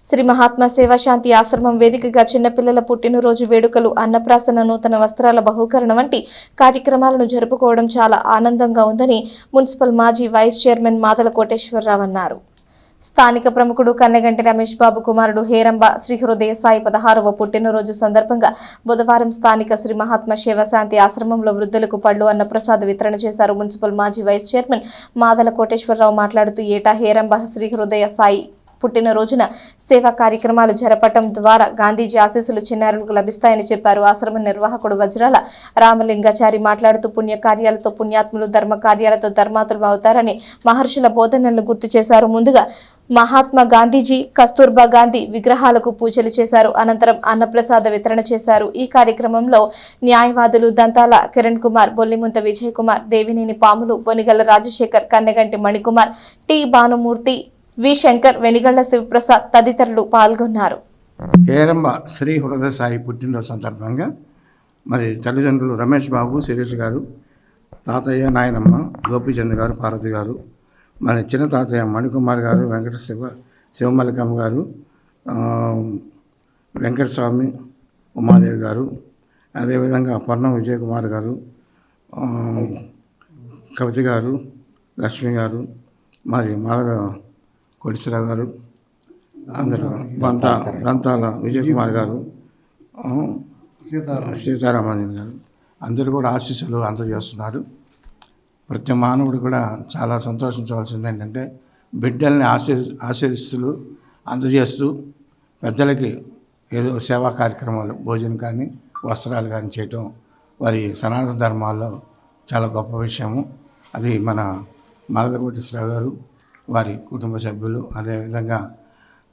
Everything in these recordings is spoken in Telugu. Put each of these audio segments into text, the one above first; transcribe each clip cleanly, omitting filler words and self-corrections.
శ్రీ మహాత్మా సేవా శాంతి ఆశ్రమం వేదికగా చిన్నపిల్లల పుట్టినరోజు వేడుకలు, అన్నప్రాసన, నూతన వస్త్రాల బహుకరణ వంటి కార్యక్రమాలను జరుపుకోవడం చాలా ఆనందంగా ఉందని మున్సిపల్ మాజీ వైస్ చైర్మన్ మాదల కోటేశ్వరరావు అన్నారు. స్థానిక ప్రముఖుడు కన్నెగంటి రమేష్ బాబు కుమారుడు హేరంబ శ్రీ హృదయ సాయి 16వ పుట్టినరోజు సందర్భంగా బుధవారం స్థానిక శ్రీ మహాత్మా శివశాంతి ఆశ్రమంలో వృద్ధులకు పళ్లు, అన్నప్రసాద వితరణ చేశారు. మున్సిపల్ మాజీ వైస్ చైర్మన్ మాదల కోటేశ్వరరావు మాట్లాడుతూ ఏటా హేరంబ శ్రీ హృదయ సాయి పుట్టినరోజున సేవా కార్యక్రమాలు జరపటం ద్వారా గాంధీజీ ఆశీస్సులు చిన్నారులకు లభిస్తాయని చెప్పారు. ఆశ్రమ నిర్వాహకుడు వజ్రాల రామలింగాచారి మాట్లాడుతూ పుణ్య కార్యాలతో పుణ్యాత్ములు, ధర్మ కార్యాలతో ధర్మాతులు అవుతారని మహర్షుల బోధనలను గుర్తు చేశారు. ముందుగా మహాత్మా గాంధీజీ, కస్తూర్బా గాంధీ విగ్రహాలకు పూజలు చేశారు. అనంతరం అన్నప్రసాద వితరణ చేశారు. ఈ కార్యక్రమంలో న్యాయవాదులు దంతాల కిరణ్ కుమార్, బొల్లిముంత విజయ్ కుమార్, దేవినేని పాములు, బొనిగల్ల రాజశేఖర్, కన్నెగంటి మణికుమార్, టి భానుమూర్తి, వి శంకర్, వెనిగళ్ల శివప్రసాద్ తదితరులు పాల్గొన్నారు. హేరంబ శ్రీ హృదయ సాయి పుట్టినరోజు సందర్భంగా మరి తల్లిదండ్రులు రమేష్ బాబు, శిరీష్ గారు, తాతయ్య, నాయనమ్మ, గోపీచంద్ గారు, పార్వతి గారు, మరి చిన్న తాతయ్య మణికుమార్ గారు, వెంకట శివమల్లికమ్మ గారు, వెంకటస్వామి, ఉమాదేవి గారు, అదేవిధంగా పొన్నం విజయ్ కుమార్ గారు, కవిత గారు, లక్ష్మి గారు, మరి మాల కోటేశ్వరరావు గారు, అందరూ దంతాల విజయ్ కుమార్ గారు, సీతారామన్ గారు అందరూ కూడా ఆశీస్సులు అందజేస్తున్నారు. ప్రతి మానవుడు కూడా చాలా సంతోషించవలసింది ఏంటంటే బిడ్డల్ని ఆశీస్సులు అందజేస్తూ పెద్దలకి ఏదో సేవా కార్యక్రమాలు, భోజనం కానీ వస్త్రాలు కానీ చేయటం వారి సనాతన ధర్మాల్లో చాలా గొప్ప విషయము. అది మన మాదల కోటేశ్వరరావు గారు, వారి కుటుంబ సభ్యులు, అదేవిధంగా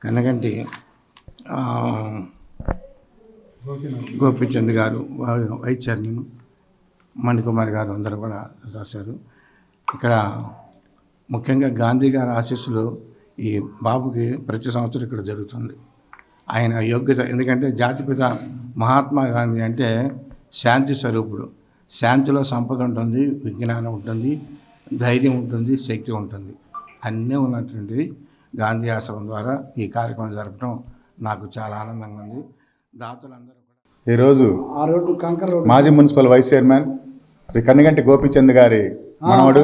కన్నగంటి గోపీచంద్ గారు, వైస్ చైర్మన్ మణికుమార్ గారు అందరూ కూడా రాశారు. ఇక్కడ ముఖ్యంగా గాంధీ గారి ఆశీస్సులు ఈ బాబుకి ప్రతి సంవత్సరం ఇక్కడ జరుగుతుంది. ఆయన యోగ్యత, ఎందుకంటే జాతిపిత మహాత్మా గాంధీ అంటే శాంతి స్వరూపుడు. శాంతిలో సంపద ఉంటుంది, విజ్ఞానం ఉంటుంది, ధైర్యం ఉంటుంది, శక్తి ఉంటుంది. అన్నీ ఉన్నటువంటివి గాంధీ ఆశ్రమం ద్వారా ఈ కార్యక్రమం జరపడం నాకు చాలా ఆనందంగా ఉంది. దాతలందరూ కూడా ఈరోజు మాజీ municipal vice chairman Shri Kanneganti Gopichand గారి మనవడు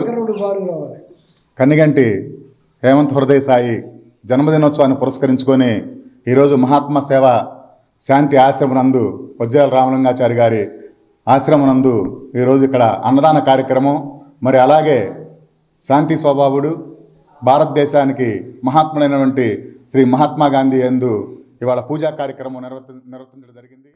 కన్నెగంటి హేమంత్ హృదయ సాయి జన్మదినోత్సవాన్ని పురస్కరించుకొని ఈరోజు మహాత్మా సేవ శాంతి ఆశ్రమనందు వజ్రాల రామలింగాచారి గారి ఆశ్రమనందు ఈరోజు ఇక్కడ అన్నదాన కార్యక్రమం, మరి అలాగే శాంతి స్వభావుడు, భారతదేశానికి మహాత్ముడైనటువంటి శ్రీ మహాత్మా గాంధీ యందు ఇవాళ పూజా కార్యక్రమం నిర్వర్తించడం జరిగింది.